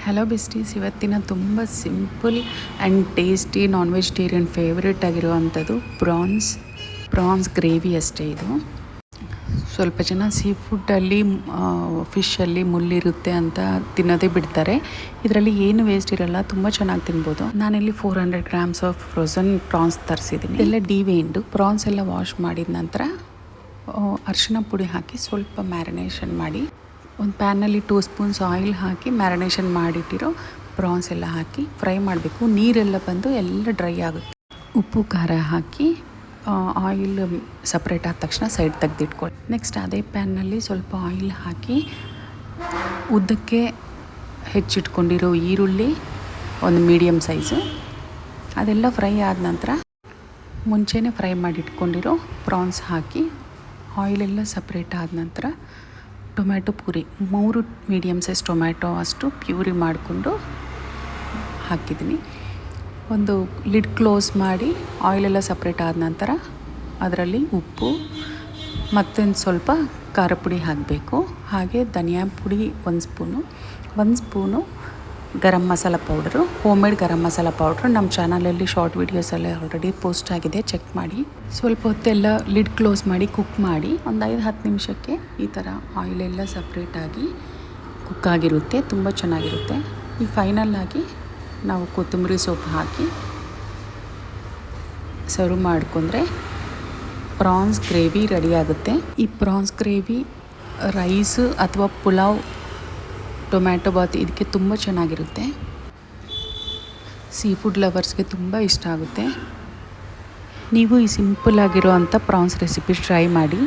Hello besties, ಇವತ್ತಿನ ತುಂಬ simple and tasty non vegetarian favourite ಆಗಿರುವಂಥದ್ದು ಪ್ರಾನ್ಸ್ ಗ್ರೇವಿ ಅಷ್ಟೇ. ಇದು ಸ್ವಲ್ಪ ಜನ ಸೀ ಫುಡ್ಡಲ್ಲಿ ಫಿಶಲ್ಲಿ ಮುಳ್ಳಿರುತ್ತೆ ಅಂತ ತಿನ್ನೋದೇ ಬಿಡ್ತಾರೆ. ಇದರಲ್ಲಿ ಏನು ವೇಸ್ಟ್ ಇರಲ್ಲ, ತುಂಬ ಚೆನ್ನಾಗಿ ತಿನ್ಬೋದು. ನಾನಿಲ್ಲಿ 400 ಗ್ರಾಮ್ಸ್ ಆಫ್ ಫ್ರೋಝನ್ ಪ್ರಾನ್ಸ್ ತರಿಸಿದ್ದೀನಿ. ಎಲ್ಲ ಡಿವೇಂಡು ಪ್ರಾನ್ಸ್ ಎಲ್ಲ ವಾಶ್ ಮಾಡಿದ ನಂತರ ಅರಿಶಿನ ಪುಡಿ ಹಾಕಿ ಸ್ವಲ್ಪ ಮ್ಯಾರಿನೇಷನ್ ಮಾಡಿ, ಒಂದು ಪ್ಯಾನಲ್ಲಿ 2 ಸ್ಪೂನ್ಸ್ ಆಯಿಲ್ ಹಾಕಿ ಮ್ಯಾರಿನೇಷನ್ ಮಾಡಿಟ್ಟಿರೋ ಪ್ರಾನ್ಸ್ ಎಲ್ಲ ಹಾಕಿ ಫ್ರೈ ಮಾಡಬೇಕು. ನೀರೆಲ್ಲ ಬಂದು ಎಲ್ಲ ಡ್ರೈ ಆಗುತ್ತೆ. ಉಪ್ಪು ಖಾರ ಹಾಕಿ ಆಯಿಲ್ ಸಪ್ರೇಟ್ ಆದ ತಕ್ಷಣ ಸೈಡ್ ತೆಗೆದಿಟ್ಕೊಳ್ಳಿ. ನೆಕ್ಸ್ಟ್ ಅದೇ ಪ್ಯಾನ್ನಲ್ಲಿ ಸ್ವಲ್ಪ ಆಯಿಲ್ ಹಾಕಿ ಉದ್ದಕ್ಕೆ ಹೆಚ್ಚಿಟ್ಕೊಂಡಿರೋ ಈರುಳ್ಳಿ ಒಂದು ಮೀಡಿಯಮ್ ಸೈಜು ಅದೆಲ್ಲ ಫ್ರೈ ಆದ ನಂತರ ಮುಂಚೆನೇ ಫ್ರೈ ಮಾಡಿಟ್ಕೊಂಡಿರೋ ಪ್ರಾನ್ಸ್ ಹಾಕಿ ಆಯಿಲೆಲ್ಲ ಸಪ್ರೇಟ್ ಆದ ನಂತರ tomato puree 3 medium size tomato ಅಷ್ಟು ಪ್ಯೂರಿ ಮಾಡಿಕೊಂಡು ಹಾಕಿದ್ದೀನಿ. ಒಂದು ಲಿಡ್ ಕ್ಲೋಸ್ ಮಾಡಿ ಆಯಿಲೆಲ್ಲ ಸಪ್ರೇಟ್ ಆದ ನಂತರ ಅದರಲ್ಲಿ ಉಪ್ಪು ಮತ್ತೊಂದು ಸ್ವಲ್ಪ ಖಾರ ಪುಡಿ ಹಾಕಬೇಕು. ಹಾಗೆ ಧನಿಯಾ ಪುಡಿ 1 spoon garam masala powder, home made garam masala powder ನಮ್ಮ ಚಾನಲಲ್ಲಿ ಶಾರ್ಟ್ ವೀಡಿಯೋಸಲ್ಲೇ ಆಲ್ರೆಡಿ ಪೋಸ್ಟ್ ಆಗಿದೆ, ಚೆಕ್ ಮಾಡಿ. ಸ್ವಲ್ಪ ಹೊತ್ತೆಲ್ಲ ಲಿಡ್ ಕ್ಲೋಸ್ ಮಾಡಿ ಕುಕ್ ಮಾಡಿ ಒಂದು 5-10 ನಿಮಿಷಕ್ಕೆ ಈ ಥರ ಆಯಿಲೆಲ್ಲ ಸಪ್ರೇಟಾಗಿ ಕುಕ್ ಆಗಿರುತ್ತೆ, ತುಂಬ ಚೆನ್ನಾಗಿರುತ್ತೆ. ಈ ಫೈನಲ್ಲಾಗಿ ನಾವು ಕೊತ್ತಂಬರಿ ಸೊಪ್ಪು ಹಾಕಿ ಸರ್ವ್ ಮಾಡಿಕೊಂಡ್ರೆ ಪ್ರಾನ್ಸ್ ಗ್ರೇವಿ ರೆಡಿ ಆಗುತ್ತೆ. ಈ ಪ್ರಾನ್ಸ್ ಗ್ರೇವಿ ರೈಸ್ ಅಥವಾ ಪುಲಾವ್, ಟೊಮ್ಯಾಟೊ ಬಾತ್ ಇದಕ್ಕೆ ತುಂಬ ಚೆನ್ನಾಗಿರುತ್ತೆ. ಸೀ ಫುಡ್ ಲವರ್ಸ್ಗೆ ತುಂಬ ಇಷ್ಟ ಆಗುತ್ತೆ. ನೀವು ಈ ಸಿಂಪಲ್ ಆಗಿರೋ ಅಂಥ ಪ್ರಾನ್ಸ್ ರೆಸಿಪಿ ಟ್ರೈ ಮಾಡಿ.